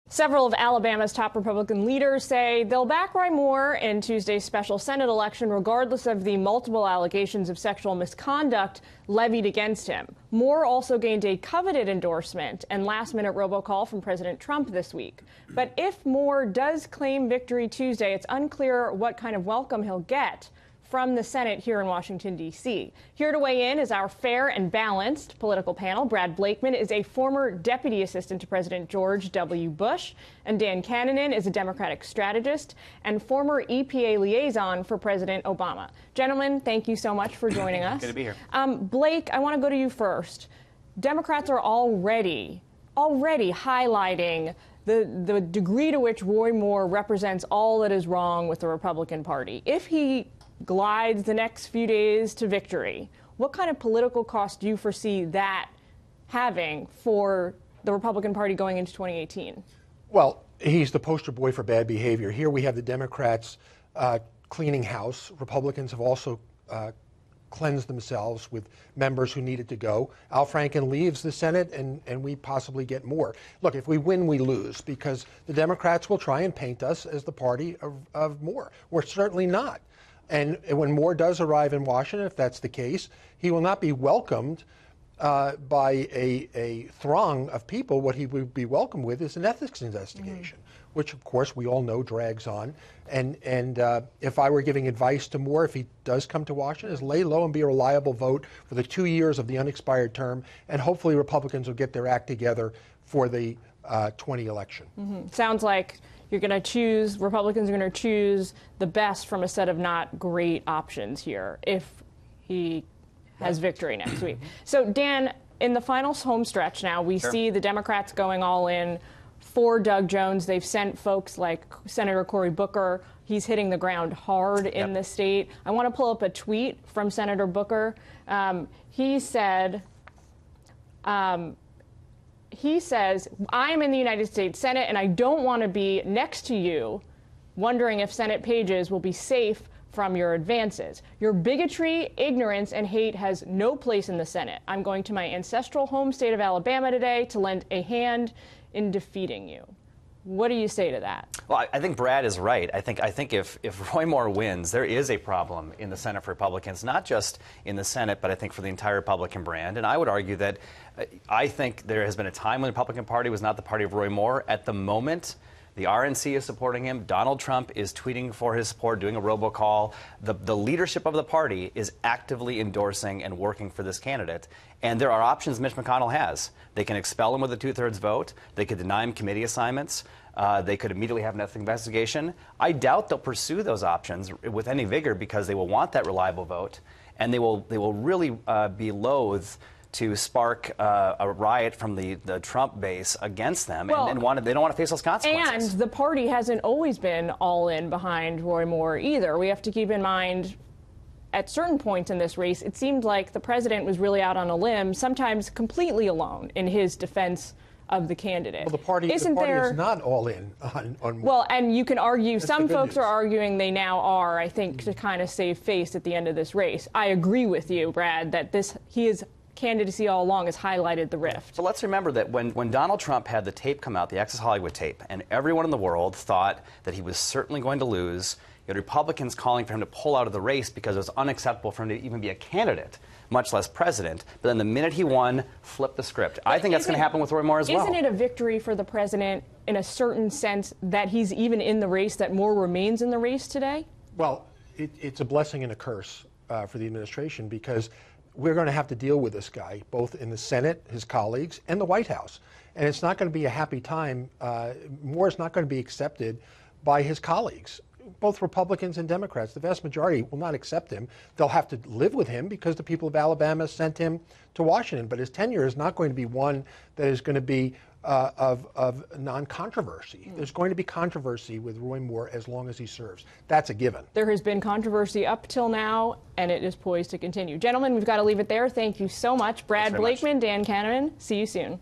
Several of Alabama's top Republican leaders say they'll back Roy Moore in Tuesday's special Senate election, regardless of the multiple allegations of sexual misconduct levied against him. Moore also gained a coveted endorsement and last-minute robocall from President Trump this week. But if Moore does claim victory Tuesday, it's unclear what kind of welcome he'll get from the Senate here in Washington, D.C. Here to weigh in is our fair and balanced political panel. Brad Blakeman is a former deputy assistant to President George W. Bush, and Dan Kanninen is a Democratic strategist and former EPA liaison for President Obama. Gentlemen, thank you so much for joining us. Good to be here. Blake, I want to go to you first. Democrats are already highlighting the degree to which Roy Moore represents all that is wrong with the Republican Party. If he glides the next few days to victory, what kind of political cost do you foresee that having for the Republican Party going into 2018? Well, he's the poster boy for bad behavior. Here we have the Democrats cleaning house. Republicans have also cleansed themselves with members who needed to go. Al Franken leaves the Senate, and we possibly get more. Look, if we win, we lose, because the Democrats will try and paint us as the party of Moore. We're certainly not. And when Moore does arrive in Washington, if that's the case, he will not be welcomed by a throng of people. What he would be welcomed with is an ethics investigation, which, of course, we all know drags on. And if I were giving advice to Moore, if he does come to Washington, is lay low and be a reliable vote for the 2 years of the unexpired term, and hopefully Republicans will get their act together for the 20 election. Sounds like Republicans are going to choose the best from a set of not great options here if he has victory next week. So, Dan, in the final home stretch now, we see the Democrats going all in for Doug Jones. They've sent folks like Senator Cory Booker. He's hitting the ground hard in the state. I want to pull up a tweet from Senator Booker. He says, I'm in the United States Senate, and I don't want to be next to you wondering if Senate pages will be safe from your advances. Your bigotry, ignorance, and hate has no place in the Senate. I'm going to my ancestral home state of Alabama today to lend a hand in defeating you. What do you say to that? Well, I think Brad is right. I think if Roy Moore wins, there is a problem in the Senate for Republicans, not just in the Senate, but I think for the entire Republican brand. And I would argue that I think there has been a time when the Republican Party was not the party of Roy Moore. At the moment, the RNC is supporting him. Donald Trump is tweeting for his support, doing a robocall. The leadership of the party is actively endorsing and working for this candidate. And there are options Mitch McConnell has. They can expel him with a 2/3 vote. They could deny him committee assignments. They could immediately have an ethics investigation. I doubt they'll pursue those options with any vigor, because they will want that reliable vote, and they will really be loath to spark a riot from the Trump base against them, and they don't want to face those consequences. And the party hasn't always been all in behind Roy Moore either. We have to keep in mind, at certain points in this race, it seemed like the president was really out on a limb, sometimes completely alone in his defense of the candidate. Well, the party is not all in on Moore. Well, and you can argue, some folks are arguing they now are, I think, to kind of save face at the end of this race. I agree with you, Brad, that his candidacy all along has highlighted the rift. So let's remember that when Donald Trump had the tape come out, the Access Hollywood tape, and everyone in the world thought that he was certainly going to lose, you had Republicans calling for him to pull out of the race because it was unacceptable for him to even be a candidate, much less president. But then the minute he won, flipped the script. I think that's going to happen with Roy Moore as well. Isn't it a victory for the president in a certain sense that he's even in the race, that Moore remains in the race today? Well, it's a blessing and a curse for the administration, because we're going to have to deal with this guy, both in the Senate, his colleagues, and the White House. And it's not going to be a happy time. Moore's not going to be accepted by his colleagues, both Republicans and Democrats. The vast majority will not accept him. They'll have to live with him because the people of Alabama sent him to Washington. But his tenure is not going to be one that is going to be of non-controversy. There's going to be controversy with Roy Moore as long as he serves. That's a given. There has been controversy up till now, and it is poised to continue. Gentlemen, we've got to leave it there. Thank you so much. Brad Blakeman, Dan Kanninen. See you soon.